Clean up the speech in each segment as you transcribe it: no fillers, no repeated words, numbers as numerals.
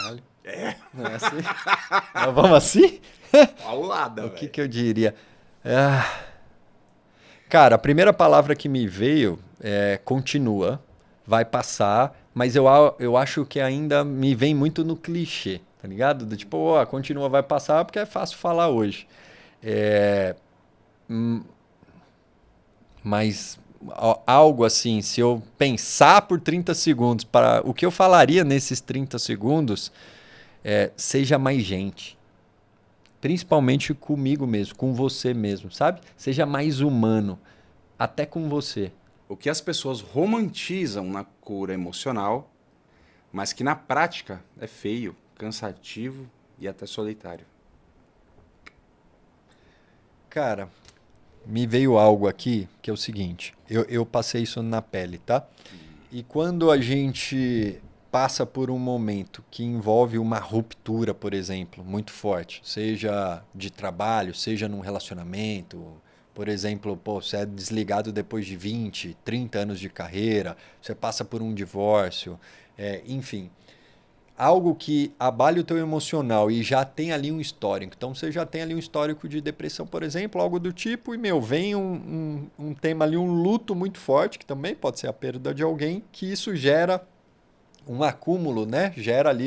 Caralho. Não é assim? Nós vamos assim? Paulada, O que eu diria? Ah, cara, a primeira palavra que me veio é continua, vai passar, mas eu acho que ainda me vem muito no clichê, tá ligado? Do tipo, ó, continua, vai passar, porque é fácil falar hoje. É, mas algo assim, se eu pensar por 30 segundos, para o que eu falaria nesses 30 segundos é seja mais gente. Principalmente comigo mesmo, com você mesmo, sabe? Seja mais humano, até com você. O que as pessoas romantizam na cura emocional, mas que na prática é feio, cansativo e até solitário. Cara, me veio algo aqui que é o seguinte: eu passei isso na pele, tá? E quando a gente passa por um momento que envolve uma ruptura, por exemplo, muito forte, seja de trabalho, seja num relacionamento, por exemplo, pô, você é desligado depois de 20, 30 anos de carreira, você passa por um divórcio, enfim, algo que abale o teu emocional e já tem ali um histórico. Então você já tem ali um histórico de depressão, por exemplo, algo do tipo, e meu, vem um tema ali, um luto muito forte, que também pode ser a perda de alguém, que isso gera um acúmulo, né? Gera ali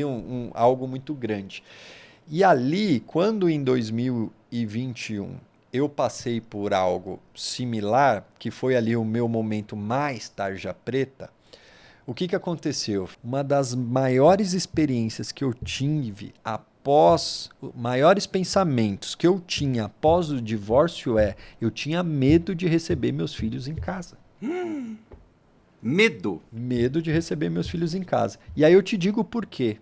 algo muito grande. E ali, quando em 2021 eu passei por algo similar, que foi ali o meu momento mais tarja preta, o que aconteceu? Uma das maiores experiências que eu tive após, maiores pensamentos que eu tinha após o divórcio eu tinha medo de receber meus filhos em casa. Medo. Medo de receber meus filhos em casa. E aí eu te digo por quê.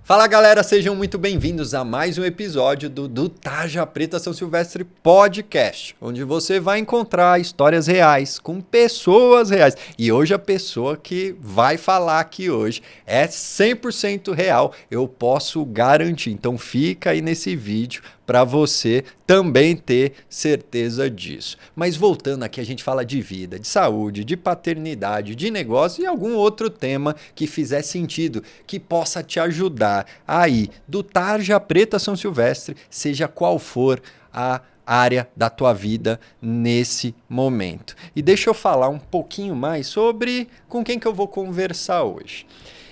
Fala galera, sejam muito bem-vindos a mais um episódio do Tarja Preta São Silvestre Podcast, onde você vai encontrar histórias reais com pessoas reais. E hoje a pessoa que vai falar aqui hoje é 100% real, eu posso garantir. Então fica aí nesse vídeo para você também ter certeza disso. Mas voltando aqui, a gente fala de vida, de saúde, de paternidade, de negócio e algum outro tema que fizer sentido, que possa te ajudar aí, do Tarja Preta São Silvestre, seja qual for a área da tua vida nesse momento. E deixa eu falar um pouquinho mais sobre com quem que eu vou conversar hoje.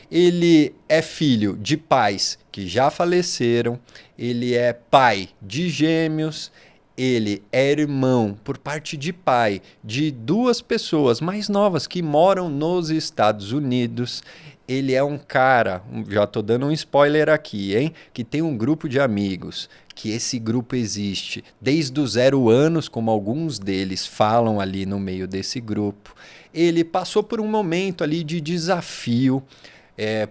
Ele é filho de pais que já faleceram, ele é pai de gêmeos, ele é irmão por parte de pai de duas pessoas mais novas que moram nos Estados Unidos. Ele é um cara, já tô dando um spoiler aqui, hein? Que tem um grupo de amigos, que esse grupo existe desde os 0 anos, como alguns deles falam ali no meio desse grupo. Ele passou por um momento ali de desafio,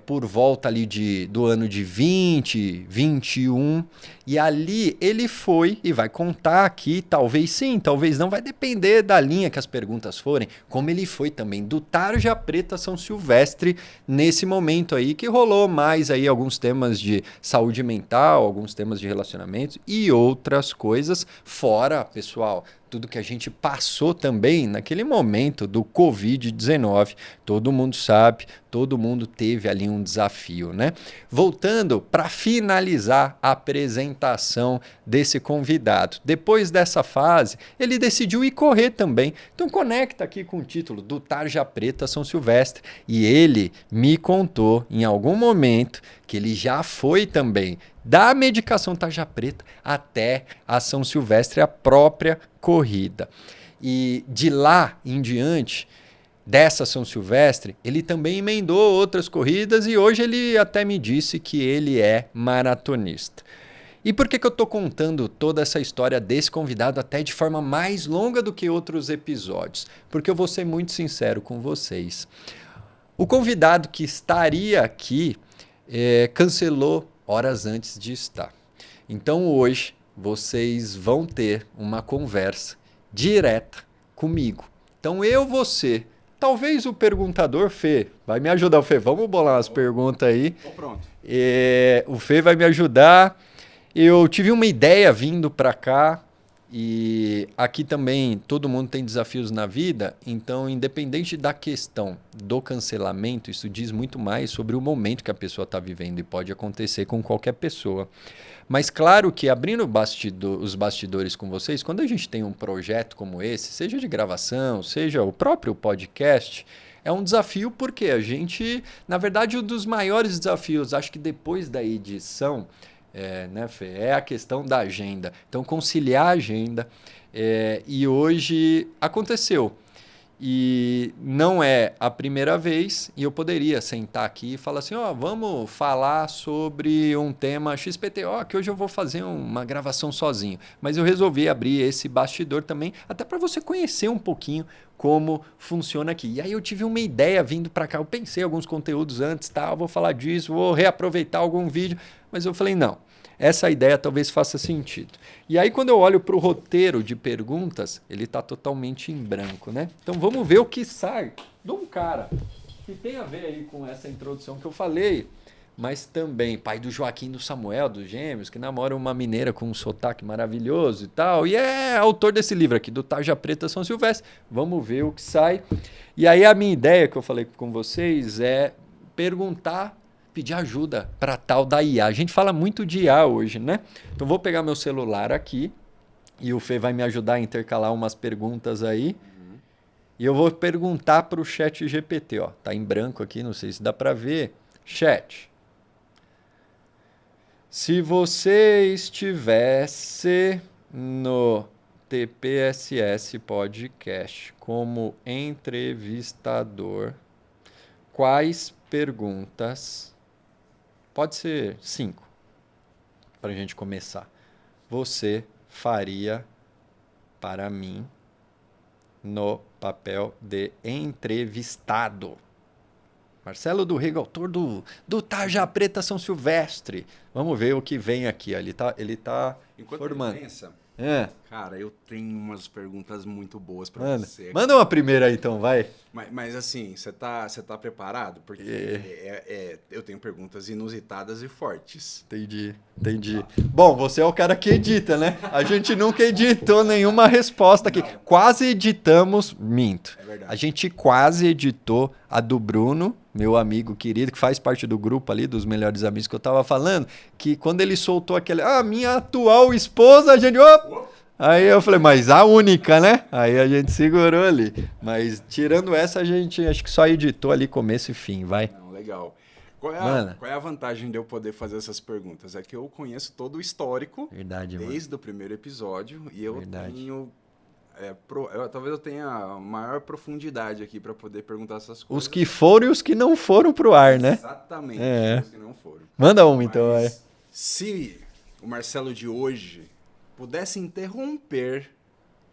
por volta ali do ano de 20, 21, e ali ele foi e vai contar aqui, talvez sim, talvez não, vai depender da linha que as perguntas forem, como ele foi também do Tarja Preta São Silvestre nesse momento aí, que rolou mais aí alguns temas de saúde mental, alguns temas de relacionamento e outras coisas, fora, pessoal, tudo que a gente passou também naquele momento do Covid-19. Todo mundo sabe, todo mundo teve ali um desafio, né? Voltando para finalizar a apresentação desse convidado. Depois dessa fase, ele decidiu ir correr também. Então conecta aqui com o título do Tarja Preta São Silvestre. E ele me contou em algum momento que ele já foi também da medicação Tarja Preta até a São Silvestre, a própria corrida. E de lá em diante, dessa São Silvestre, ele também emendou outras corridas e hoje ele até me disse que ele é maratonista. E por que eu estou contando toda essa história desse convidado até de forma mais longa do que outros episódios? Porque eu vou ser muito sincero com vocês. O convidado que estaria aqui cancelou horas antes de estar. Então hoje vocês vão ter uma conversa direta comigo. Então você, talvez o perguntador Fê, vai me ajudar, o Fê, vamos bolar umas perguntas aí. Tô pronto. O Fê vai me ajudar. Eu tive uma ideia vindo para cá E aqui também todo mundo tem desafios na vida, então, independente da questão do cancelamento, isso diz muito mais sobre o momento que a pessoa está vivendo e pode acontecer com qualquer pessoa. Mas claro que abrindo os bastidores com vocês, quando a gente tem um projeto como esse, seja de gravação, seja o próprio podcast, é um desafio porque a gente, na verdade, um dos maiores desafios, acho que depois da edição, né, Fê? É a questão da agenda. Então, conciliar a agenda. E hoje aconteceu. E não é a primeira vez, e eu poderia sentar aqui e falar assim, vamos falar sobre um tema XPTO, que hoje eu vou fazer uma gravação sozinho. Mas eu resolvi abrir esse bastidor também, até para você conhecer um pouquinho como funciona aqui. E aí eu tive uma ideia vindo para cá, eu pensei alguns conteúdos antes, vou falar disso, vou reaproveitar algum vídeo, mas eu falei, não. Essa ideia talvez faça sentido. E aí, quando eu olho para o roteiro de perguntas, ele está totalmente em branco, né? Então, vamos ver o que sai de um cara que tem a ver aí com essa introdução que eu falei, mas também pai do Joaquim e do Samuel, dos Gêmeos, que namora uma mineira com um sotaque maravilhoso e tal, e é autor desse livro aqui, do Tarja Preta São Silvestre. Vamos ver o que sai. E aí, a minha ideia que eu falei com vocês é perguntar, pedir ajuda para tal da IA. A gente fala muito de IA hoje, né? Então vou pegar meu celular aqui e o Fê vai me ajudar a intercalar umas perguntas aí. E eu vou perguntar para o chat GPT, ó. Tá em branco aqui, não sei se dá para ver. Chat. Se você estivesse no TPSS Podcast como entrevistador, quais perguntas... Pode ser 5, para a gente começar. Você faria para mim no papel de entrevistado? Marcelo do Rego, autor do Tarja Preta São Silvestre. Vamos ver o que vem aqui. Ele tá Enquanto formando. ele pensa, cara, eu tenho umas perguntas muito boas para você. Manda uma primeira aí, então, vai. Mas assim, você tá preparado? Porque eu tenho perguntas inusitadas e fortes. Entendi. Bom, você é o cara que edita, né? A gente nunca editou nenhuma resposta aqui. Não. Quase editamos, minto. É verdade. A gente quase editou a do Bruno, meu amigo querido, que faz parte do grupo ali, dos melhores amigos que eu tava falando, que quando ele soltou aquele, minha atual esposa, a gente... Aí eu falei, mas a única, né? Aí a gente segurou ali. Mas tirando essa, a gente acho que só editou ali começo e fim, vai. Não, legal. Qual é a vantagem de eu poder fazer essas perguntas? É que eu conheço todo o histórico, Verdade, desde o primeiro episódio, e eu Verdade. tenho... talvez eu tenha a maior profundidade aqui para poder perguntar essas coisas. Os que foram e os que não foram pro ar, né? Exatamente, os que não foram. Manda uma então, vai. Se o Marcelo de hoje pudesse interromper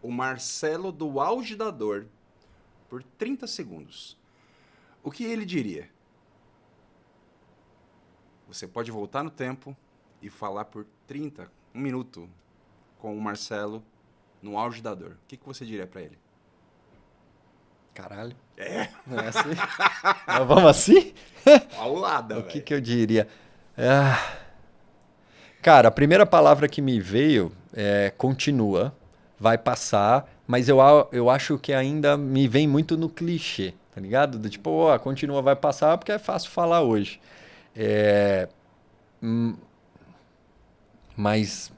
o Marcelo do auge da dor por 30 segundos, o que ele diria? Você pode voltar no tempo e falar por 1 minuto com o Marcelo no auge da dor. O que você diria pra ele? Caralho. Não é assim? Mas vamos assim? Paulada, velho. O que eu diria? Cara, a primeira palavra que me veio é continua, vai passar, mas eu acho que ainda me vem muito no clichê, tá ligado? Do tipo, continua, vai passar, porque é fácil falar hoje. Mas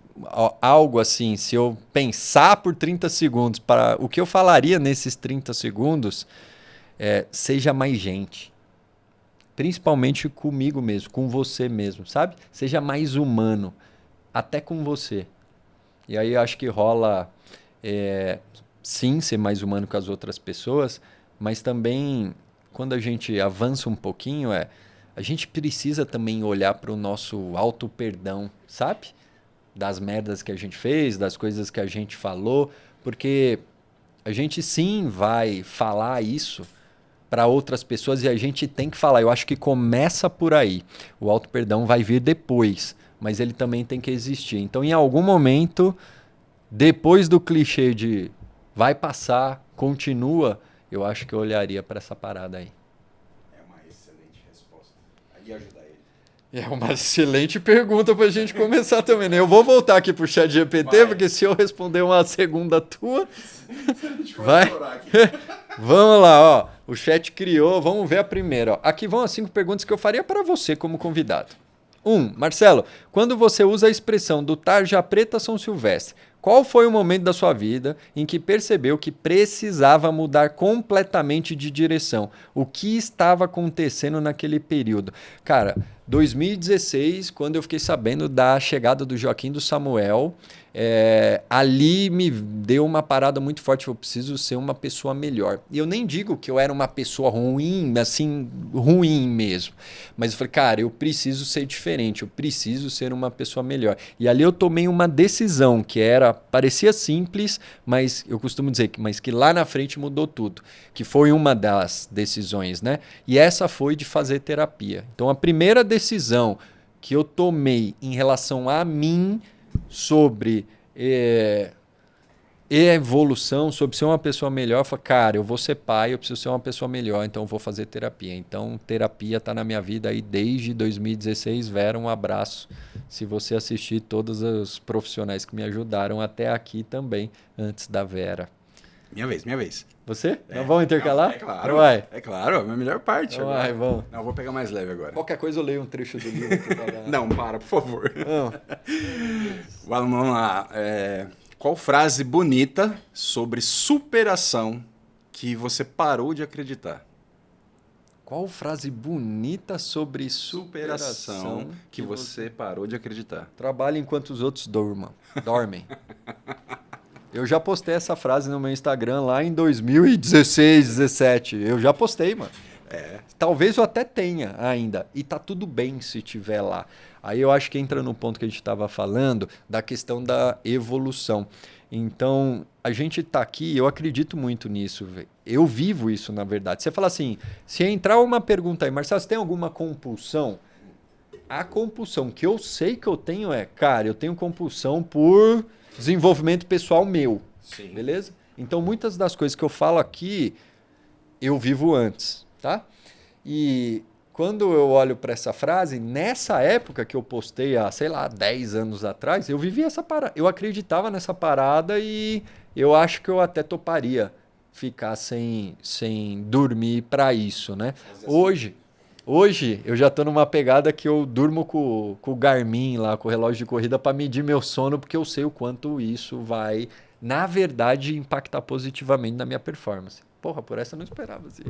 algo assim, se eu pensar por 30 segundos, para o que eu falaria nesses 30 segundos, seja mais gente. Principalmente comigo mesmo, com você mesmo, sabe? Seja mais humano, até com você. E aí eu acho que rola, sim, ser mais humano com as outras pessoas, mas também, quando a gente avança um pouquinho, a gente precisa também olhar para o nosso auto-perdão, sabe? Das merdas que a gente fez, das coisas que a gente falou, porque a gente sim vai falar isso para outras pessoas e a gente tem que falar. Eu acho que começa por aí. O auto-perdão vai vir depois, mas ele também tem que existir. Então, em algum momento, depois do clichê de vai passar, continua, eu acho que eu olharia para essa parada aí. É uma excelente resposta. Aí ajuda ele. É uma excelente pergunta pra gente começar também, né? Eu vou voltar aqui pro chat GPT, porque se eu responder uma segunda tua, vai. Vamos lá, ó. O chat criou, vamos ver a primeira. Ó. Aqui vão as 5 perguntas que eu faria para você como convidado. 1. Marcelo, quando você usa a expressão do tarja preta São Silvestre, qual foi o momento da sua vida em que percebeu que precisava mudar completamente de direção? O que estava acontecendo naquele período? Cara, 2016, quando eu fiquei sabendo da chegada do Joaquim do Samuel, ali me deu uma parada muito forte. Eu preciso ser uma pessoa melhor. E eu nem digo que eu era uma pessoa ruim, assim, ruim mesmo. Mas eu falei, cara, eu preciso ser diferente, eu preciso ser uma pessoa melhor. E ali eu tomei uma decisão que parecia simples, mas eu costumo dizer que lá na frente mudou tudo. Que foi uma das decisões, né? E essa foi de fazer terapia. Então a primeira decisão que eu tomei em relação a mim sobre evolução, sobre ser uma pessoa melhor, eu falei, cara, eu vou ser pai, eu preciso ser uma pessoa melhor, então eu vou fazer terapia. Então, terapia está na minha vida aí desde 2016. Vera, um abraço. Se você assistir todos os profissionais que me ajudaram até aqui também, antes da Vera. Minha vez. Você? Não vamos intercalar? É claro. Vai. É claro, a minha melhor parte. Vai, vamos. Não, eu vou pegar mais leve agora. Qualquer coisa eu leio um trecho do livro. Não, para, por favor. Não. Vamos lá. Qual frase bonita sobre superação que você parou de acreditar? Qual frase bonita sobre superação que você parou de acreditar? Trabalhe enquanto os outros dormem. Eu já postei essa frase no meu Instagram lá em 2016, 17. Eu já postei, mano. Talvez eu até tenha ainda. E tá tudo bem se tiver lá. Aí eu acho que entra no ponto que a gente estava falando da questão da evolução. Então, a gente tá aqui, eu acredito muito nisso. Eu vivo isso, na verdade. Você fala assim, se entrar uma pergunta aí, Marcelo, você tem alguma compulsão? A compulsão que eu sei que eu tenho cara, eu tenho compulsão por desenvolvimento pessoal meu. Sim. Beleza? Então, muitas das coisas que eu falo aqui, eu vivo antes, tá? E quando eu olho para essa frase, nessa época que eu postei há, sei lá, 10 anos atrás, eu vivi essa parada. Eu acreditava nessa parada e eu acho que eu até toparia ficar sem dormir para isso, né? Hoje eu já tô numa pegada que eu durmo com o Garmin lá, com o relógio de corrida para medir meu sono, porque eu sei o quanto isso vai, na verdade, impactar positivamente na minha performance. Porra, por essa eu não esperava assim.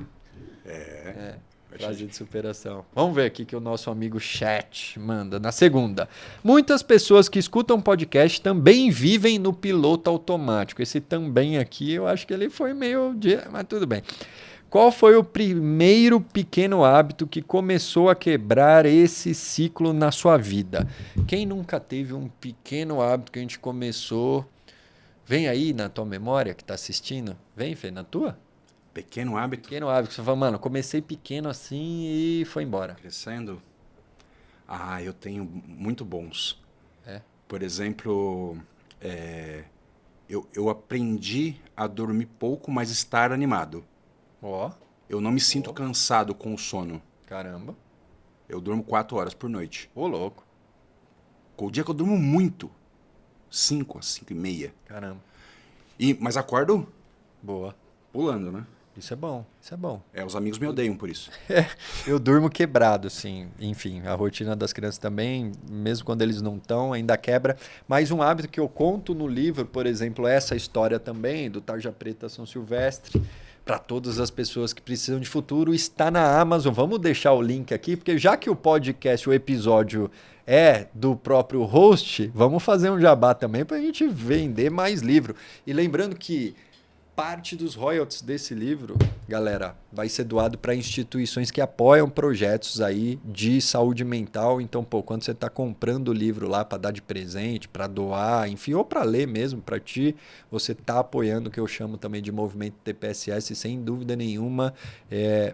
Frase de superação. Vamos ver aqui que o nosso amigo chat manda. Na segunda. Muitas pessoas que escutam podcast também vivem no piloto automático. Esse também aqui, eu acho que ele foi meio... Mas tudo bem. Qual foi o primeiro pequeno hábito que começou a quebrar esse ciclo na sua vida? Quem nunca teve um pequeno hábito que a gente começou... Vem aí na tua memória que está assistindo. Vem, Fê, na tua? Pequeno hábito? Pequeno hábito. Você fala, mano, comecei pequeno assim e foi embora. Crescendo? Eu tenho muito bons. Por exemplo, eu aprendi a dormir pouco, mas estar animado. Eu não me sinto cansado com o sono. Caramba. Eu durmo 4 horas por noite. Ô, louco. O dia que eu durmo muito, 5 às 5 e meia. Caramba. Mas acordo Boa. pulando, né? Isso é bom, isso é bom. Os amigos me odeiam por isso. Eu durmo quebrado, sim. Enfim, a rotina das crianças também, mesmo quando eles não estão, ainda quebra. Mas um hábito que eu conto no livro, por exemplo, essa história também do Tarja Preta São Silvestre, para todas as pessoas que precisam de futuro, está na Amazon. Vamos deixar o link aqui, porque já que o podcast, o episódio é do próprio host, vamos fazer um jabá também para a gente vender mais livro. E lembrando que parte dos royalties desse livro, galera, vai ser doado para instituições que apoiam projetos aí de saúde mental. Então, quando você está comprando o livro lá para dar de presente, para doar, enfim, ou para ler mesmo para ti, você está apoiando o que eu chamo também de movimento TPSS, sem dúvida nenhuma,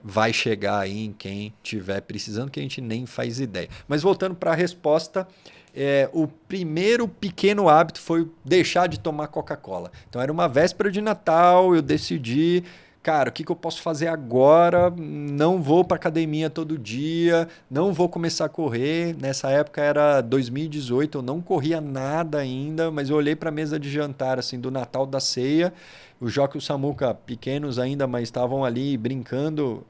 vai chegar aí em quem tiver precisando, que a gente nem faz ideia. Mas voltando para a resposta... o primeiro pequeno hábito foi deixar de tomar Coca-Cola. Então era uma véspera de Natal, eu decidi, cara, o que eu posso fazer agora? Não vou para academia todo dia, não vou começar a correr. Nessa época era 2018, eu não corria nada ainda, mas eu olhei para a mesa de jantar assim do Natal da ceia. O Joca e o Samuca, pequenos ainda, mas estavam ali brincando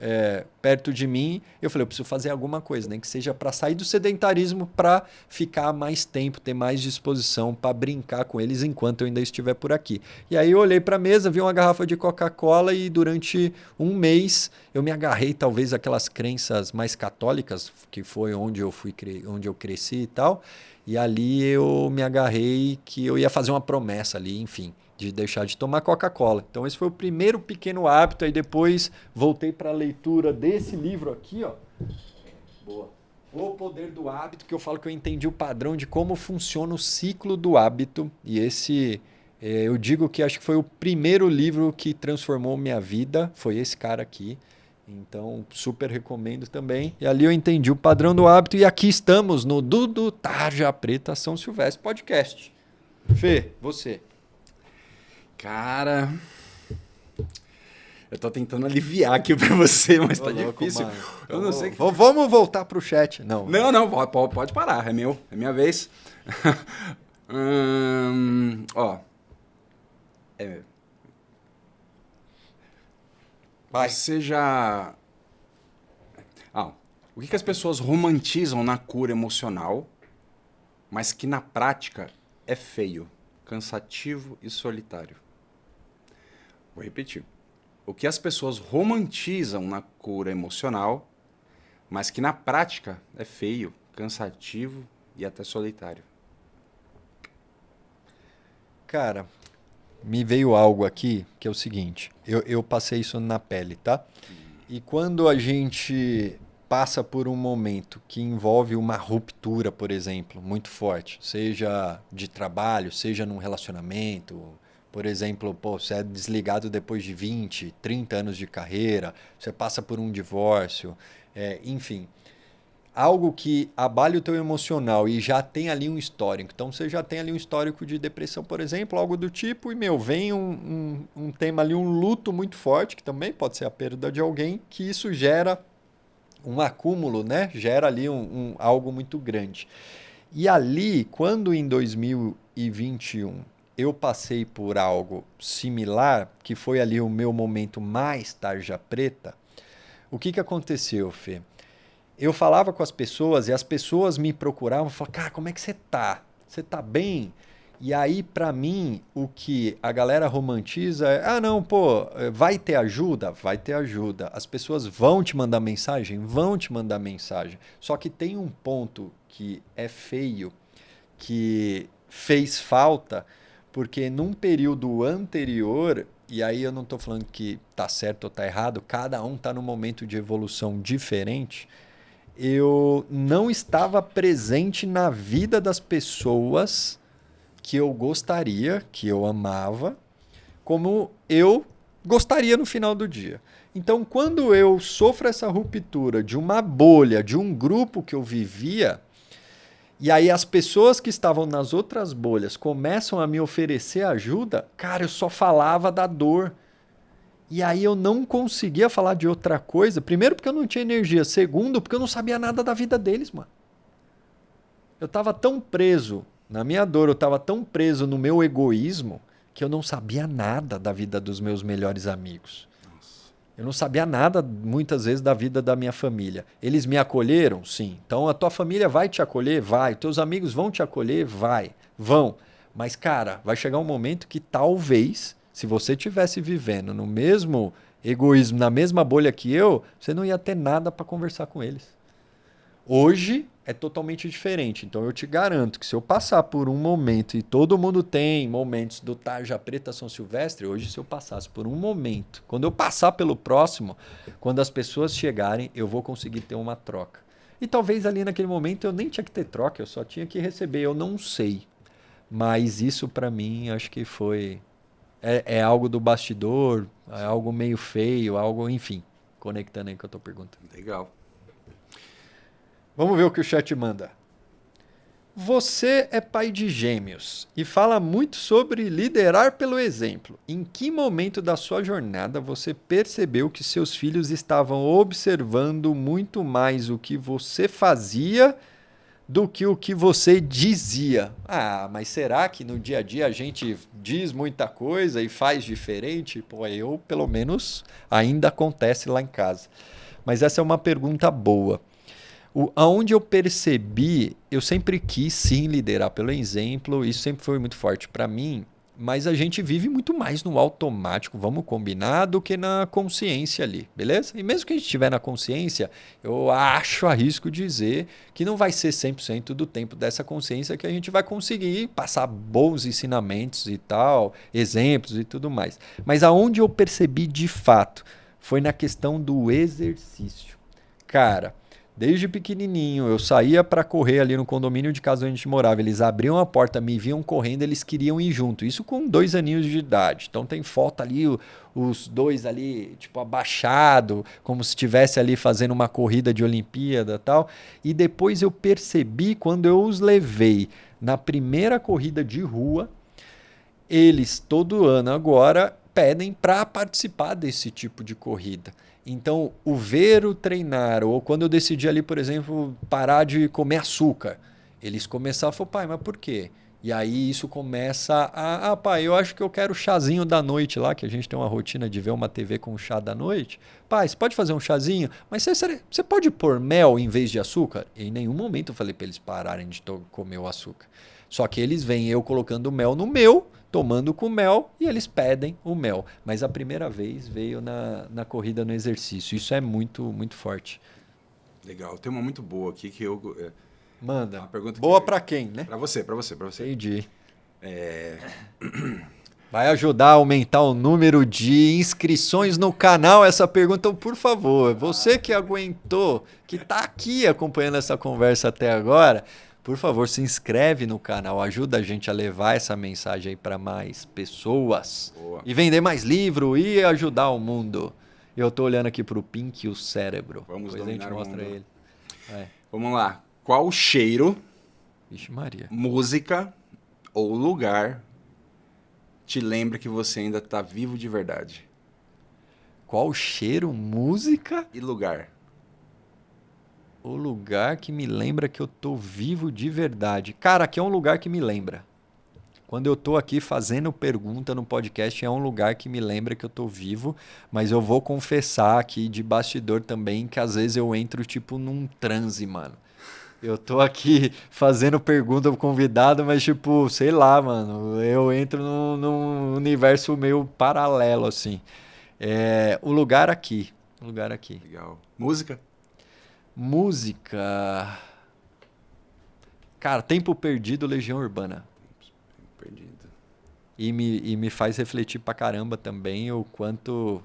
perto de mim. Eu falei, eu preciso fazer alguma coisa, nem que seja para sair do sedentarismo, para ficar mais tempo, ter mais disposição para brincar com eles enquanto eu ainda estiver por aqui. E aí eu olhei para a mesa, vi uma garrafa de Coca-Cola e durante um mês eu me agarrei talvez àquelas crenças mais católicas, que foi onde eu cresci e tal. E ali eu me agarrei que eu ia fazer uma promessa ali, enfim, de deixar de tomar Coca-Cola. Então esse foi o primeiro pequeno hábito. Aí depois voltei para a leitura desse livro aqui, ó. Boa. O Poder do Hábito, que eu falo que eu entendi o padrão de como funciona o ciclo do hábito. E esse, eu digo que acho que foi o primeiro livro que transformou minha vida. Foi esse cara aqui. Então, super recomendo também. E ali eu entendi o padrão do hábito. E aqui estamos no Dudu Tarja Preta São Silvestre Podcast. Fê, você. Cara, eu tô tentando aliviar aqui pra você, mas tá difícil. Mano. Eu não sei. Vamos voltar pro chat. Não, Pode parar, é minha vez. Ó. Vai. Você já. O que as pessoas romantizam na cura emocional, mas que na prática é feio, cansativo e solitário? Vou repetir. O que as pessoas romantizam na cura emocional, mas que na prática é feio, cansativo e até solitário. Cara, me veio algo aqui que é o seguinte. Eu passei isso na pele, tá? E quando a gente passa por um momento que envolve uma ruptura, por exemplo, muito forte, seja de trabalho, seja num relacionamento. Por exemplo, você é desligado depois de 20, 30 anos de carreira, você passa por um divórcio, enfim. Algo que abale o teu emocional e já tem ali um histórico. Então, você já tem ali um histórico de depressão, por exemplo, algo do tipo, e, vem um tema ali, um luto muito forte, que também pode ser a perda de alguém, que isso gera um acúmulo, né? Gera ali algo muito grande. E ali, quando em 2021 eu passei por algo similar, que foi ali o meu momento mais tarja preta, o que aconteceu, Fê? Eu falava com as pessoas e as pessoas me procuravam e falavam, cara, como é que você tá? Você tá bem? E aí, para mim, o que a galera romantiza é, não, pô, vai ter ajuda? Vai ter ajuda. As pessoas vão te mandar mensagem? Vão te mandar mensagem. Só que tem um ponto que é feio, que fez falta, porque num período anterior, e aí eu não estou falando que tá certo ou tá errado, cada um tá num momento de evolução diferente, eu não estava presente na vida das pessoas que eu gostaria, que eu amava, como eu gostaria no final do dia. Então, quando eu sofro essa ruptura de uma bolha, de um grupo que eu vivia, e aí as pessoas que estavam nas outras bolhas começam a me oferecer ajuda, cara, eu só falava da dor. E aí eu não conseguia falar de outra coisa. Primeiro, porque eu não tinha energia. Segundo, porque eu não sabia nada da vida deles, mano. Eu tava tão preso na minha dor, eu tava tão preso no meu egoísmo, que eu não sabia nada da vida dos meus melhores amigos. Eu não sabia nada, muitas vezes, da vida da minha família. Eles me acolheram? Sim. Então, a tua família vai te acolher? Vai. Teus amigos vão te acolher? Vai. Vão. Mas, cara, vai chegar um momento que talvez, se você estivesse vivendo no mesmo egoísmo, na mesma bolha que eu, você não ia ter nada para conversar com eles. Hoje é totalmente diferente. Então eu te garanto que se eu passar por um momento, e todo mundo tem momentos do Tarja Preta São Silvestre, hoje se eu passasse por um momento, quando eu passar pelo próximo, quando as pessoas chegarem, eu vou conseguir ter uma troca. E talvez ali naquele momento eu nem tinha que ter troca, eu só tinha que receber, eu não sei. Mas isso para mim acho que foi... É algo do bastidor, é algo meio feio, algo, enfim, conectando aí com a tua pergunta. Legal. Vamos ver o que o chat manda. Você é pai de gêmeos e fala muito sobre liderar pelo exemplo. Em que momento da sua jornada você percebeu que seus filhos estavam observando muito mais o que você fazia do que o que você dizia? Ah, mas será que no dia a dia a gente diz muita coisa e faz diferente? Pô, eu, pelo menos, ainda acontece lá em casa. Mas essa é uma pergunta boa. Aonde eu percebi, eu sempre quis sim liderar pelo exemplo, isso sempre foi muito forte para mim, mas a gente vive muito mais no automático, vamos combinar, do que na consciência ali, beleza? E mesmo que a gente estiver na consciência, eu arrisco dizer que não vai ser 100% do tempo dessa consciência que a gente vai conseguir passar bons ensinamentos e tal, exemplos e tudo mais. Mas aonde eu percebi de fato foi na questão do exercício. Cara, desde pequenininho, eu saía para correr ali no condomínio de casa onde a gente morava. Eles abriam a porta, me viam correndo, eles queriam ir junto. Isso com 2 aninhos de idade. Então tem foto ali, os dois ali, tipo, abaixado, como se estivesse ali fazendo uma corrida de Olimpíada e tal. E depois eu percebi, quando eu os levei na primeira corrida de rua, eles todo ano agora pedem para participar desse tipo de corrida. Então, o ver o treinar, ou quando eu decidi ali, por exemplo, parar de comer açúcar, eles começaram a falar, pai, mas por quê? E aí isso começa pai, eu acho que eu quero o chazinho da noite lá, que a gente tem uma rotina de ver uma TV com chá da noite. Pai, você pode fazer um chazinho? Mas você pode pôr mel em vez de açúcar? Em nenhum momento eu falei para eles pararem de comer o açúcar. Só que eles veem eu colocando mel no meu, tomando com mel, e eles pedem o mel. Mas a primeira vez veio na corrida, no exercício. Isso é muito, muito forte. Legal. Tem uma muito boa aqui que eu... Manda. Uma pergunta boa que... para quem, né? Para você. Entendi. Vai ajudar a aumentar o número de inscrições no canal essa pergunta, então, por favor. Você que aguentou, que está aqui acompanhando essa conversa até agora, por favor, se inscreve no canal, ajuda a gente a levar essa mensagem aí para mais pessoas. Boa. E vender mais livro e ajudar o mundo. Eu tô olhando aqui pro Pink e o cérebro. Vamos depois a gente dominar o mostra mundo. ele. Vamos lá. Qual cheiro, Vixe Maria. música ou lugar te lembra que você ainda está vivo de verdade? Qual cheiro, música? E lugar? O lugar que me lembra que eu tô vivo de verdade. Cara, aqui é um lugar que me lembra. Quando eu tô aqui fazendo pergunta no podcast, é um lugar que me lembra que eu tô vivo, mas eu vou confessar aqui de bastidor também que às vezes eu entro tipo num transe, mano. Eu tô aqui fazendo pergunta pro convidado, mas tipo, sei lá, mano, eu entro num universo meio paralelo, assim. O lugar aqui. O lugar aqui. Legal. Música? Música. Cara, Tempo Perdido, Legião Urbana. Perdido. E me faz refletir pra caramba também o quanto,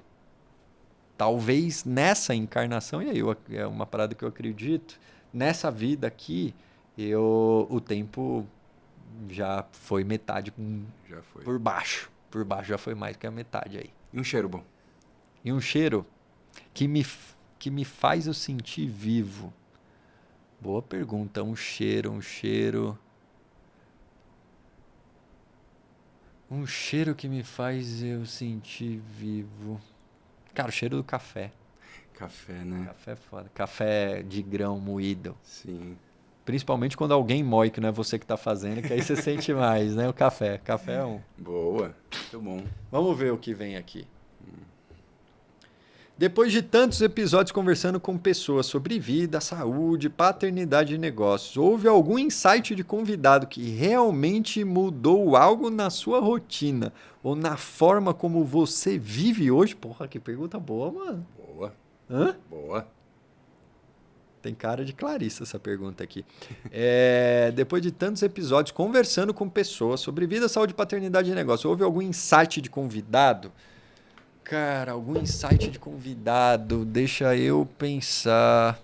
talvez nessa encarnação, e aí é uma parada que eu acredito, nessa vida aqui, o tempo já foi metade Já foi. por baixo. Por baixo já foi mais que a metade aí. E um cheiro bom? E um cheiro que me faz eu sentir vivo. Boa pergunta. Um cheiro. Um cheiro que me faz eu sentir vivo. Cara, o cheiro do café. Café, né? Café é foda. Café de grão moído. Sim. Principalmente quando alguém moe, que não é você que tá fazendo, que aí você sente mais, né? O café. Café é um. Boa. Muito bom. Vamos ver o que vem aqui. Depois de tantos episódios conversando com pessoas sobre vida, saúde, paternidade e negócios, houve algum insight de convidado que realmente mudou algo na sua rotina ou na forma como você vive hoje? Porra, que pergunta boa, mano. Boa. Hã? Boa. Tem cara de Clarissa essa pergunta aqui. Depois de tantos episódios conversando com pessoas sobre vida, saúde, paternidade e negócio, houve algum insight de convidado? Cara, algum insight de convidado? Deixa eu pensar.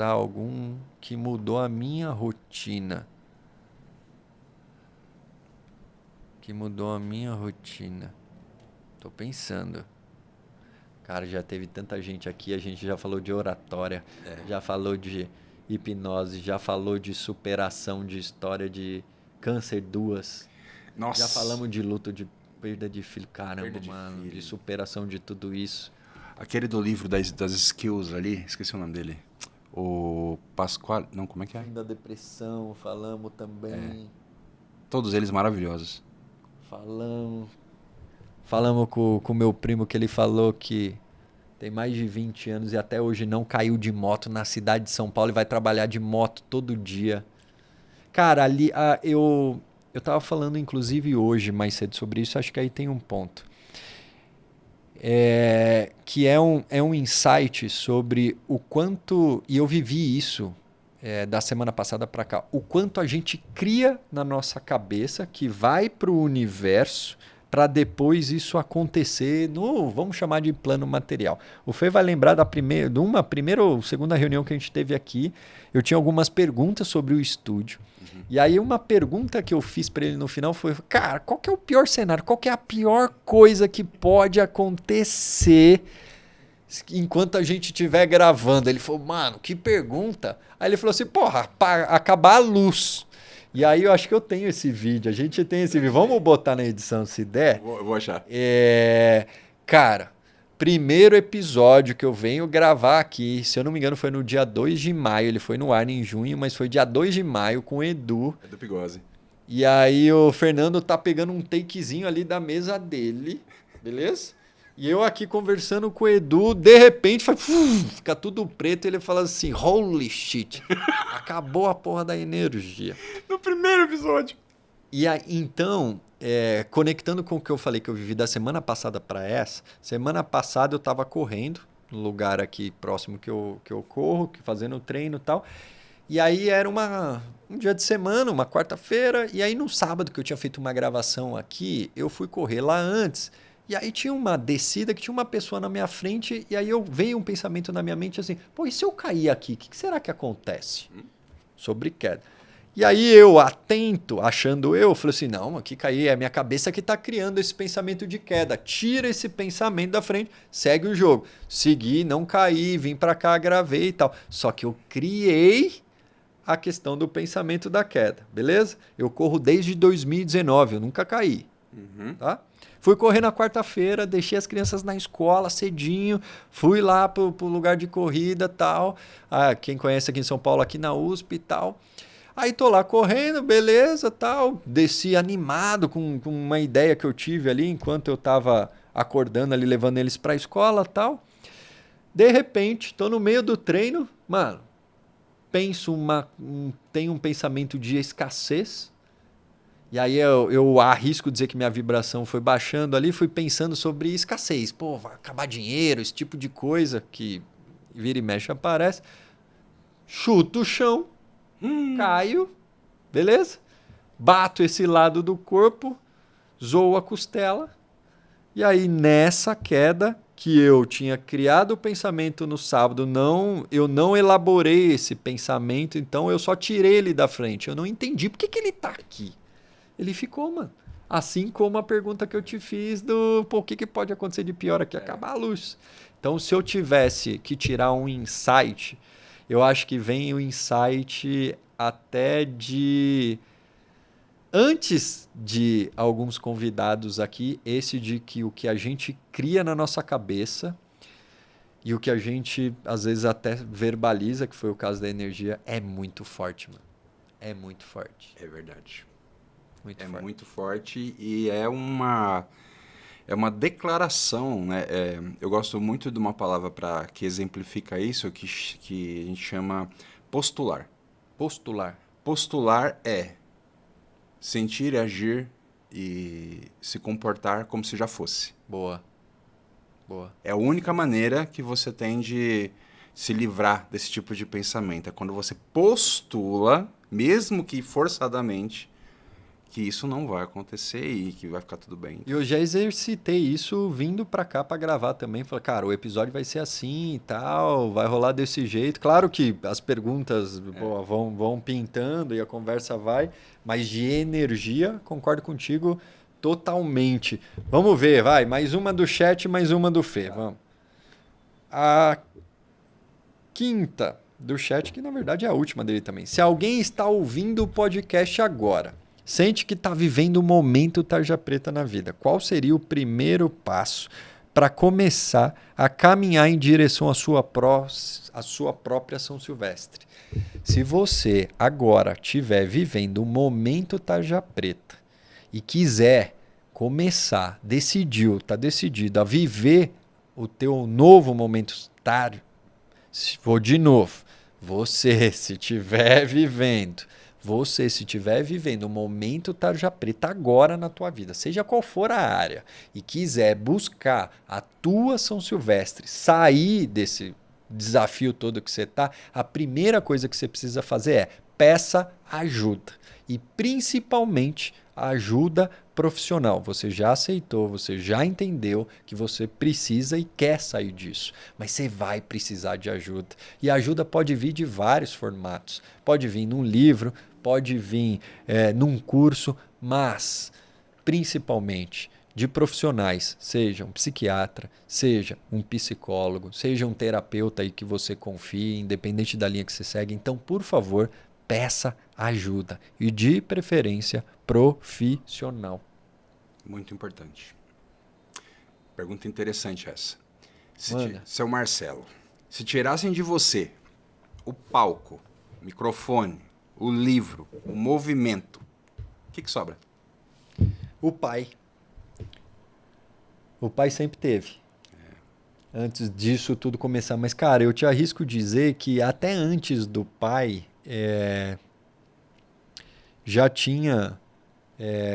Algum que mudou a minha rotina. Tô pensando. Cara, já teve tanta gente aqui, a gente já falou de oratória, já falou de hipnose, já falou de superação de história de câncer 2. Nossa. Já falamos de luto de perda de filho. Caramba, Perda de mano, filho. de superação de tudo isso. Aquele do livro das skills ali, esqueci o nome dele. O Pasquale... Não, como é que é? Da depressão, falamos também. Todos eles maravilhosos. Falamos com o meu primo que ele falou que tem mais de 20 anos e até hoje não caiu de moto na cidade de São Paulo e vai trabalhar de moto todo dia. Cara, ali eu tava falando inclusive hoje mais cedo sobre isso, acho que aí tem um ponto. Que é um insight sobre o quanto, e eu vivi isso da semana passada para cá, o quanto a gente cria na nossa cabeça que vai para o universo para depois isso acontecer no, vamos chamar de plano material. O Fê vai lembrar de uma primeira ou segunda reunião que a gente teve aqui, eu tinha algumas perguntas sobre o estúdio. E aí uma pergunta que eu fiz para ele no final foi, cara, qual que é o pior cenário? Qual que é a pior coisa que pode acontecer enquanto a gente estiver gravando? Ele falou, mano, que pergunta. Aí ele falou assim, porra, acabar a luz. E aí eu acho que eu tenho esse vídeo, a gente tem esse vídeo. Vamos botar na edição se der? Eu vou achar. Cara, primeiro episódio que eu venho gravar aqui, se eu não me engano foi no dia 2 de maio, ele foi no ar em junho, mas foi dia 2 de maio com o Edu. É do Pigose. E aí o Fernando tá pegando um takezinho ali da mesa dele, beleza? E eu aqui conversando com o Edu, de repente fica tudo preto e ele fala assim, holy shit, acabou a porra da energia. No primeiro episódio. E aí, então, conectando com o que eu falei que eu vivi da semana passada para essa, semana passada eu tava correndo, no lugar aqui próximo que eu corro, fazendo treino e tal. E aí era um dia de semana, uma quarta-feira, e aí no sábado que eu tinha feito uma gravação aqui, eu fui correr lá antes. E aí tinha uma descida que tinha uma pessoa na minha frente, e aí veio um pensamento na minha mente assim, pô, e se eu cair aqui, o que será que acontece? Sobre queda. E aí eu, atento, achando falei assim, não, aqui cair, é a minha cabeça que está criando esse pensamento de queda. Tira esse pensamento da frente, segue o jogo. Segui, não caí, vim para cá, gravei e tal. Só que eu criei a questão do pensamento da queda, beleza? Eu corro desde 2019, eu nunca caí, tá? Fui correr na quarta-feira, deixei as crianças na escola cedinho, fui lá pro lugar de corrida e tal. Quem conhece aqui em São Paulo, aqui na USP e tal. Aí tô lá correndo, beleza, tal. Desci animado com uma ideia que eu tive ali enquanto eu tava acordando ali, levando eles pra escola e tal. De repente, tô no meio do treino, mano, tenho um pensamento de escassez. E aí eu arrisco dizer que minha vibração foi baixando ali, fui pensando sobre escassez. Pô, vai acabar dinheiro, esse tipo de coisa que vira e mexe aparece. Chuto o chão, caio, beleza? Bato esse lado do corpo, zoo a costela. E aí nessa queda que eu tinha criado o pensamento no sábado, eu não elaborei esse pensamento, então eu só tirei ele da frente. Eu não entendi por que ele tá aqui. Ele ficou, mano. Assim como a pergunta que eu te fiz o que pode acontecer de pior aqui? Acabar a luz. Então, se eu tivesse que tirar um insight, eu acho que vem o insight até de... Antes de alguns convidados aqui, esse de que o que a gente cria na nossa cabeça e o que a gente, às vezes, até verbaliza, que foi o caso da energia, é muito forte, mano. É muito forte. É verdade. Muito forte e é uma declaração, né? Eu gosto muito de uma palavra que exemplifica isso, que a gente chama postular. Postular. Postular é sentir, agir e se comportar como se já fosse. Boa. É a única maneira que você tem de se livrar desse tipo de pensamento. É quando você postula, mesmo que forçadamente, que isso não vai acontecer e que vai ficar tudo bem. E eu já exercitei isso vindo pra cá pra gravar também. Falei, cara, o episódio vai ser assim e tal, vai rolar desse jeito. Claro que as perguntas vão pintando e a conversa vai, mas de energia, concordo contigo totalmente. Vamos ver, vai. Mais uma do chat, mais uma do Fê. Vamos. A quinta do chat, que na verdade é a última dele também. Se alguém está ouvindo o podcast agora, sente que está vivendo um momento tarja preta na vida, qual seria o primeiro passo para começar a caminhar em direção à sua própria São Silvestre? Se você agora estiver vivendo um momento tarja preta e quiser começar, está decidido a viver o teu novo momento tarja, vou de novo, se estiver vivendo um momento tarja preta agora na tua vida, seja qual for a área, e quiser buscar a tua São Silvestre, sair desse desafio todo que você está, a primeira coisa que você precisa fazer é peça ajuda. E principalmente ajuda profissional. Você já aceitou, você já entendeu que você precisa e quer sair disso. Mas você vai precisar de ajuda. E a ajuda pode vir de vários formatos. Pode vir num livro, pode vir num curso, mas principalmente de profissionais, seja um psiquiatra, seja um psicólogo, seja um terapeuta aí que você confie, independente da linha que você segue. Então, por favor, peça ajuda e de preferência profissional. Muito importante. Pergunta interessante essa. Manda. Seu Marcelo, se tirassem de você o palco, o microfone, o livro, o movimento, o que sobra? O pai. O pai sempre teve. Antes disso tudo começar. Mas, cara, eu te arrisco dizer que até antes do pai já tinha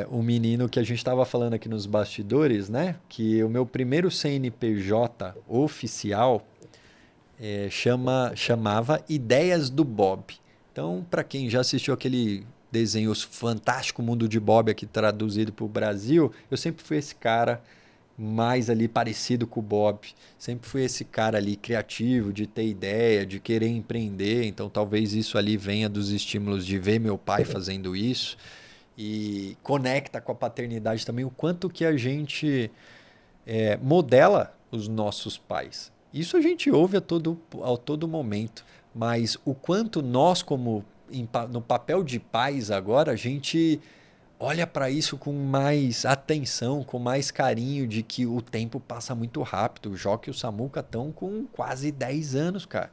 um menino que a gente estava falando aqui nos bastidores, né? Que o meu primeiro CNPJ oficial chamava Ideias do Bob. Então, para quem já assistiu aquele desenho Fantástico Mundo de Bob aqui traduzido para o Brasil, eu sempre fui esse cara mais ali parecido com o Bob. Sempre fui esse cara ali criativo, de ter ideia, de querer empreender. Então talvez isso ali venha dos estímulos de ver meu pai fazendo isso. E conecta com a paternidade também o quanto que a gente modela os nossos pais. Isso a gente ouve a todo momento. Mas o quanto nós, como no papel de pais agora, a gente olha para isso com mais atenção, com mais carinho, de que o tempo passa muito rápido. O Joca e o Samuca estão com quase 10 anos, cara.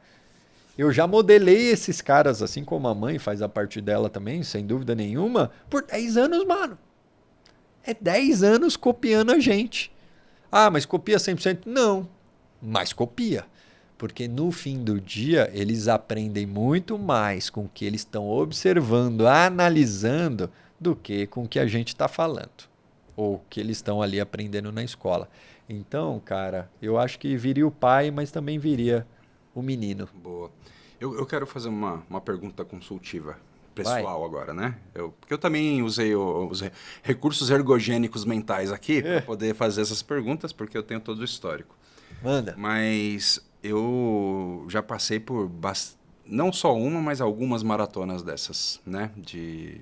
Eu já modelei esses caras, assim como a mãe faz a parte dela também, sem dúvida nenhuma, por 10 anos, mano. É 10 anos copiando a gente. Ah, mas copia 100%? Não, mas copia. Porque no fim do dia, eles aprendem muito mais com o que eles estão observando, analisando, do que com o que a gente está falando. Ou que eles estão ali aprendendo na escola. Então, cara, eu acho que viria o pai, mas também viria o menino. Boa. Eu quero fazer uma pergunta consultiva pessoal Vai. agora, né? Porque eu também usei os recursos ergogênicos mentais aqui para poder fazer essas perguntas, porque eu tenho todo o histórico. Manda. Mas eu já passei por não só uma, mas algumas maratonas dessas, né? De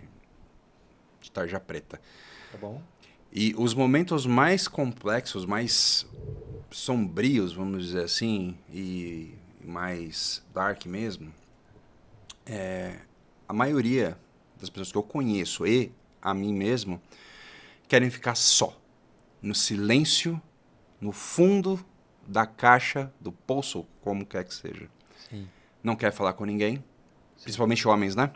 tarja preta. Tá bom. E os momentos mais complexos, mais sombrios, vamos dizer assim, e mais dark mesmo, a maioria das pessoas que eu conheço e a mim mesmo querem ficar só, no silêncio, no fundo da caixa, do poço, como quer que seja. Sim. Não quer falar com ninguém, principalmente homens, né?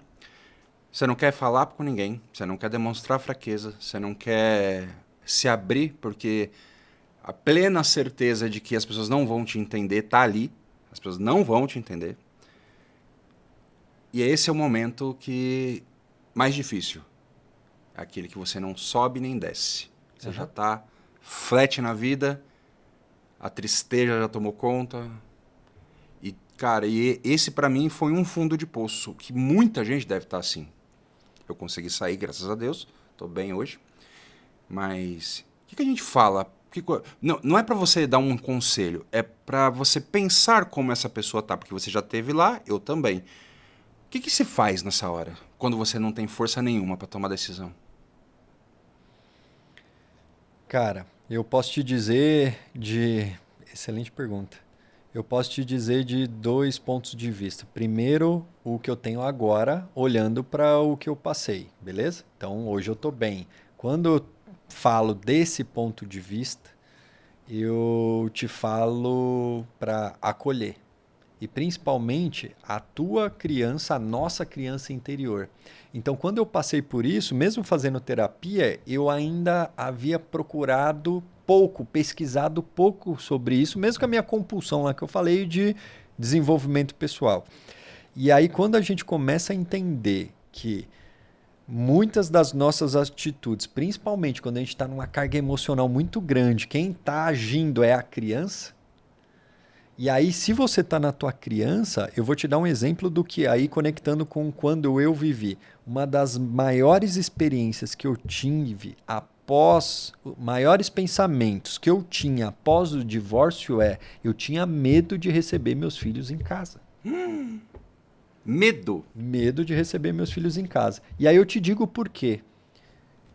Você não quer falar com ninguém, você não quer demonstrar fraqueza, você não quer se abrir, porque a plena certeza de que as pessoas não vão te entender tá ali, as pessoas não vão te entender. E esse é o momento mais difícil. É aquele que você não sobe nem desce. Você já tá flat na vida, a tristeza já tomou conta. E, cara, esse pra mim foi um fundo de poço, que muita gente deve estar assim. Eu consegui sair, graças a Deus. Tô bem hoje. Mas o que a gente fala? Não é para você dar um conselho. É para você pensar como essa pessoa tá. Porque você já esteve lá, eu também. O que se faz nessa hora? Quando você não tem força nenhuma para tomar decisão? Cara, eu posso te dizer Excelente pergunta. Eu posso te dizer de dois pontos de vista. Primeiro, o que eu tenho agora, olhando para o que eu passei, beleza? Então, hoje eu estou bem. Quando eu falo desse ponto de vista, eu te falo para acolher. E principalmente a tua criança, a nossa criança interior. Então, quando eu passei por isso, mesmo fazendo terapia, eu ainda havia procurado pouco, pesquisado pouco sobre isso, mesmo com a minha compulsão lá que eu falei de desenvolvimento pessoal. E aí, quando a gente começa a entender que muitas das nossas atitudes, principalmente quando a gente está numa carga emocional muito grande, quem está agindo é a criança. E aí, se você está na tua criança, eu vou te dar um exemplo do que aí, conectando com quando eu vivi. Uma das maiores experiências que eu tive após, maiores pensamentos que eu tinha após o divórcio eu tinha medo de receber meus filhos em casa. Medo? Medo de receber meus filhos em casa. E aí eu te digo por quê.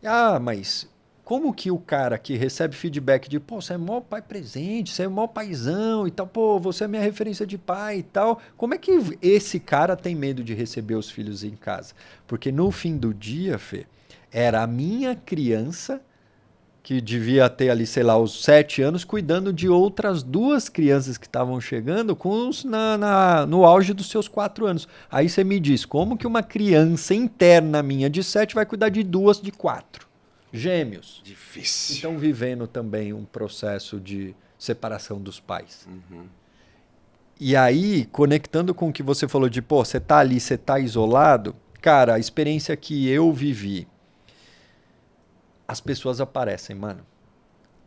Ah, mas como que o cara que recebe feedback de, pô, você é maior pai presente, você é maior paizão e tal, pô, você é minha referência de pai e tal. Como é que esse cara tem medo de receber os filhos em casa? Porque no fim do dia, Fê, era a minha criança que devia ter ali, sei lá, os 7 anos, cuidando de outras duas crianças que estavam chegando no auge dos seus 4 anos. Aí você me diz, como que uma criança interna minha de 7 vai cuidar de duas de 4? Gêmeos. Difícil. Estão vivendo também um processo de separação dos pais. Uhum. E aí, conectando com o que você falou de, pô, você tá ali, você tá isolado. Cara, a experiência que eu vivi, as pessoas aparecem, mano.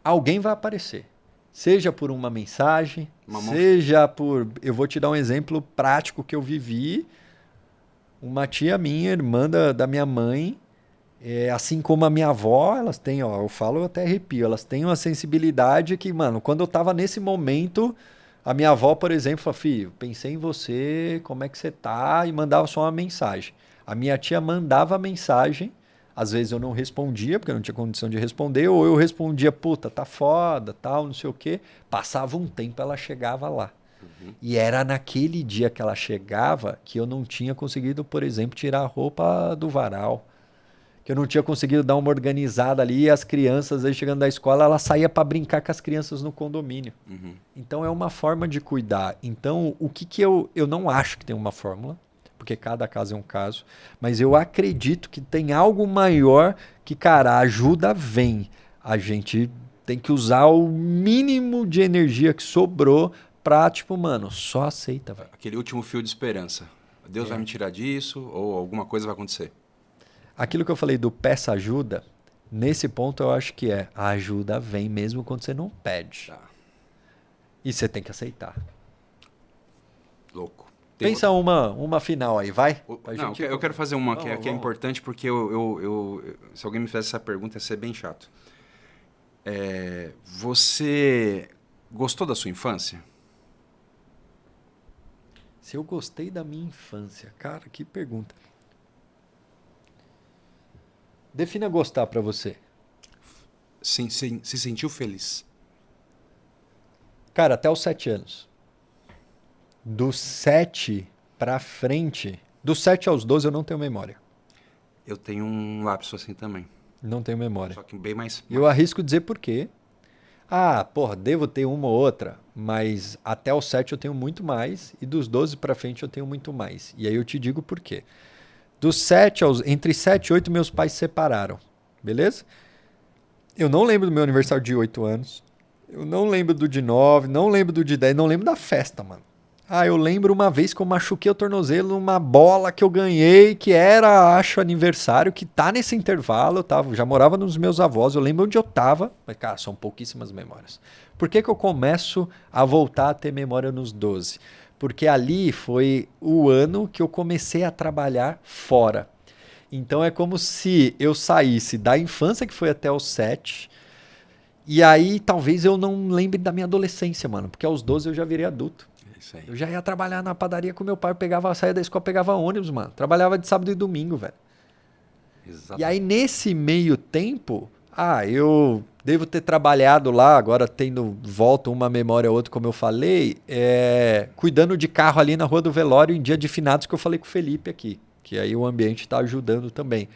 Alguém vai aparecer. Seja por uma mensagem, seja por... Eu vou te dar um exemplo prático que eu vivi. Uma tia minha, irmã da minha mãe, assim como a minha avó, elas têm, ó, eu falo, eu até arrepio, elas têm uma sensibilidade que, mano, quando eu tava nesse momento, a minha avó, por exemplo, falou, filho, pensei em você, como é que você tá? E mandava só uma mensagem. A minha tia mandava a mensagem, às vezes eu não respondia, porque eu não tinha condição de responder, ou eu respondia, puta, tá foda, tal, não sei o quê. Passava um tempo, ela chegava lá. Uhum. E era naquele dia que ela chegava que eu não tinha conseguido, por exemplo, tirar a roupa do varal. Que eu não tinha conseguido dar uma organizada ali, e as crianças, aí chegando da escola, ela saía para brincar com as crianças no condomínio. Uhum. Então é uma forma de cuidar. Então, o que eu não acho que tem uma fórmula, porque cada caso é um caso, mas eu acredito que tem algo maior que, cara, a ajuda vem. A gente tem que usar o mínimo de energia que sobrou pra, tipo, mano, só aceita, velho. Aquele último fio de esperança. Deus vai me tirar disso, ou alguma coisa vai acontecer. Aquilo que eu falei do peça ajuda, nesse ponto eu acho que a ajuda vem mesmo quando você não pede. Tá. E você tem que aceitar. Louco. Pensa uma final aí, vai? Não, eu quero fazer uma que é importante, porque se alguém me fizesse essa pergunta, ia ser bem chato. Você gostou da sua infância? Se eu gostei da minha infância, cara, que pergunta. Defina gostar pra você. Se sentiu feliz? Cara, até os 7 anos. Dos 7 pra frente, dos 7 aos 12 eu não tenho memória. Eu tenho um lapso assim também. Não tenho memória. Só que bem mais... Eu arrisco dizer por quê. Ah, porra, devo ter uma ou outra, mas até os 7 eu tenho muito mais e dos 12 pra frente eu tenho muito mais. E aí eu te digo por quê. Entre 7 e 8, meus pais se separaram. Beleza? Eu não lembro do meu aniversário de 8 anos. Eu não lembro do de 9, não lembro do de 10, não lembro da festa, mano. Ah, eu lembro uma vez que eu machuquei o tornozelo numa bola que eu ganhei, que era, acho, aniversário, que tá nesse intervalo. Já morava nos meus avós, eu lembro onde eu tava. Mas, cara, são pouquíssimas memórias. Por que eu começo a voltar a ter memória nos 12? Porque ali foi o ano que eu comecei a trabalhar fora. Então é como se eu saísse da infância, que foi até os 7, e aí talvez eu não lembre da minha adolescência, mano. Porque aos 12 eu já virei adulto. Isso aí. Eu já ia trabalhar na padaria com meu pai, saía da escola, pegava ônibus, mano. Trabalhava de sábado e domingo, velho. Exatamente. E aí nesse meio tempo, eu devo ter trabalhado lá, agora tendo volta uma memória ou outra, como eu falei, cuidando de carro ali na Rua do Velório em dia de finados que eu falei com o Felipe aqui, que aí o ambiente tá ajudando também.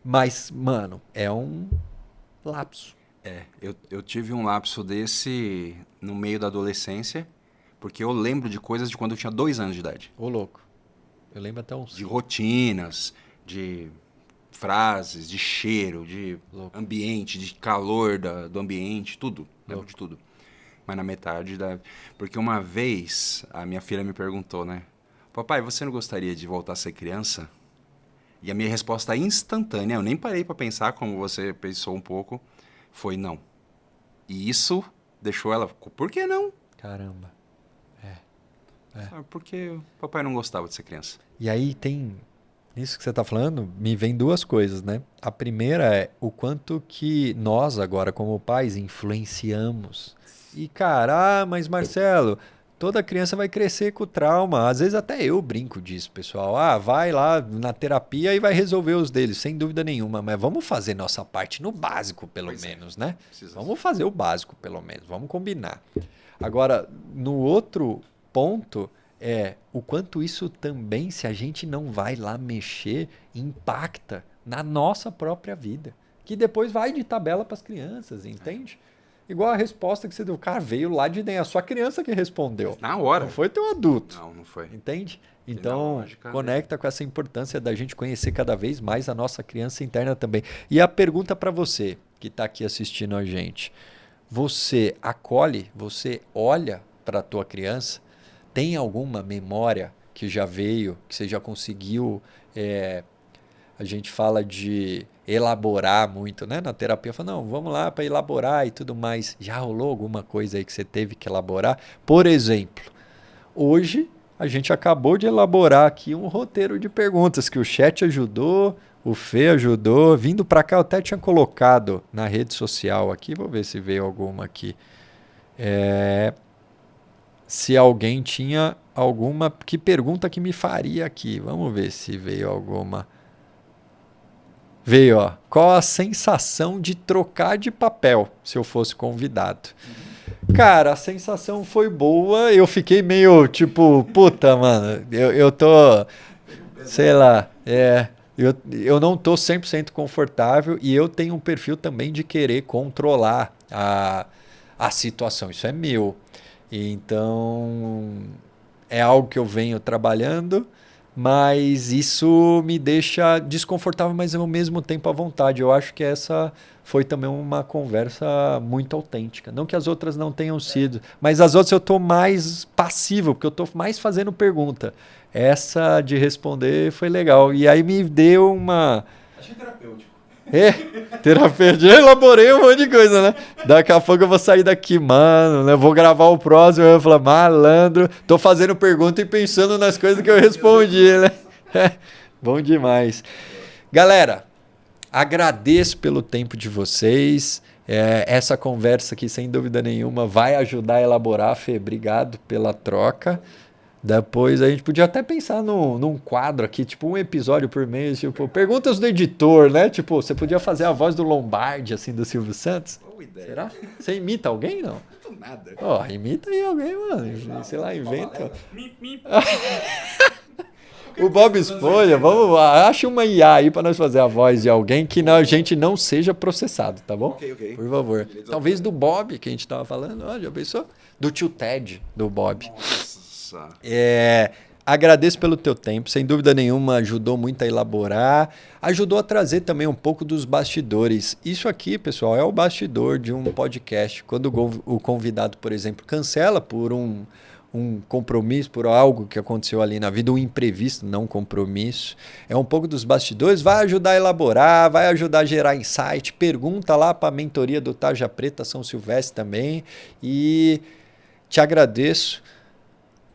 Mas, mano, é um lapso. Eu tive um lapso desse no meio da adolescência, porque eu lembro de coisas de quando eu tinha 2 anos de idade. Ô, louco. Eu lembro até uns... De rotinas, de frases, de cheiro, de ambiente, de calor do ambiente, tudo. Lembro de tudo. Mas na metade da... Porque uma vez a minha filha me perguntou, né? Papai, você não gostaria de voltar a ser criança? E a minha resposta instantânea, eu nem parei para pensar como você pensou um pouco, foi não. E isso deixou ela... Por que não? Caramba. Porque o papai não gostava de ser criança. E aí tem... Isso que você está falando, me vem 2 coisas, né? A primeira é o quanto que nós, agora como pais, influenciamos. E, cara, mas Marcelo, toda criança vai crescer com trauma. Às vezes até eu brinco disso, pessoal. Vai lá na terapia e vai resolver os deles, sem dúvida nenhuma. Mas vamos fazer nossa parte no básico, pelo menos, né? Vamos fazer o básico, pelo menos. Vamos combinar. Agora, no outro ponto... o quanto isso também, se a gente não vai lá mexer, impacta na nossa própria vida. Que depois vai de tabela para as crianças, entende? Igual a resposta que você deu. Cara, veio lá de dentro. A sua criança que respondeu. Na hora. Não foi teu adulto. Não foi. Entende? Então, conecta com essa importância da gente conhecer cada vez mais a nossa criança interna também. E a pergunta para você, que está aqui assistindo a gente. Você acolhe, você olha para a tua criança? Tem alguma memória que já veio, que você já conseguiu, a gente fala de elaborar muito, né? Na terapia, fala, não, vamos lá para elaborar e tudo mais. Já rolou alguma coisa aí que você teve que elaborar? Por exemplo, hoje a gente acabou de elaborar aqui um roteiro de perguntas que o chat ajudou, o Fê ajudou. Vindo para cá, eu até tinha colocado na rede social aqui, vou ver se veio alguma aqui. Se alguém tinha alguma... Que pergunta que me faria aqui? Vamos ver se veio alguma. Veio, ó. Qual a sensação de trocar de papel se eu fosse convidado? Cara, a sensação foi boa. Eu fiquei meio tipo... Puta, mano. Eu tô... Sei lá. Eu não tô 100% confortável e eu tenho um perfil também de querer controlar a situação. Isso é meu. Então, é algo que eu venho trabalhando, mas isso me deixa desconfortável, mas ao mesmo tempo à vontade. Eu acho que essa foi também uma conversa muito autêntica. Não que as outras não tenham sido, mas as outras eu estou mais passivo, porque eu estou mais fazendo pergunta. Essa de responder foi legal. E aí me deu uma... Achei terapêutico. Terapeuta, eu elaborei um monte de coisa, né? Daqui a pouco eu vou sair daqui, mano, né? Vou gravar o próximo, eu vou falar, malandro, tô fazendo pergunta e pensando nas coisas que eu respondi, né? Bom demais. Galera, agradeço pelo tempo de vocês. Essa conversa aqui, sem dúvida nenhuma, vai ajudar a elaborar, Fê. Obrigado pela troca. Depois a gente podia até pensar num quadro aqui, tipo um episódio por mês, tipo, perguntas do editor, né? Tipo, você podia fazer a voz do Lombardi, assim, do Silvio Santos. Boa ideia. Será? Você imita alguém, não? Não nada. Imita aí alguém, mano. Sei lá, inventa. O Bob Esponja, acha uma IA aí pra nós fazer a voz de alguém que a gente não seja processado, tá bom? Ok. Por favor. Talvez do Bob, que a gente tava falando, já pensou? Do tio Ted, do Bob. Nossa. Agradeço pelo teu tempo, sem dúvida nenhuma ajudou muito a elaborar, ajudou a trazer também um pouco dos bastidores. Isso aqui, pessoal, é o bastidor de um podcast. Quando o convidado, por exemplo, cancela por um compromisso, por algo que aconteceu ali na vida, um imprevisto, não compromisso, é um pouco dos bastidores, vai ajudar a elaborar, vai ajudar a gerar insight, pergunta lá para a mentoria do Tarja Preta São Silvestre também, e te agradeço.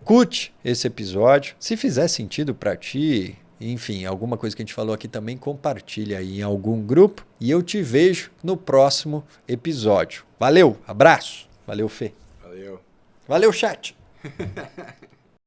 Curte esse episódio. Se fizer sentido para ti, enfim, alguma coisa que a gente falou aqui também, compartilha aí em algum grupo. E eu te vejo no próximo episódio. Valeu, abraço. Valeu, Fê. Valeu. Valeu, chat.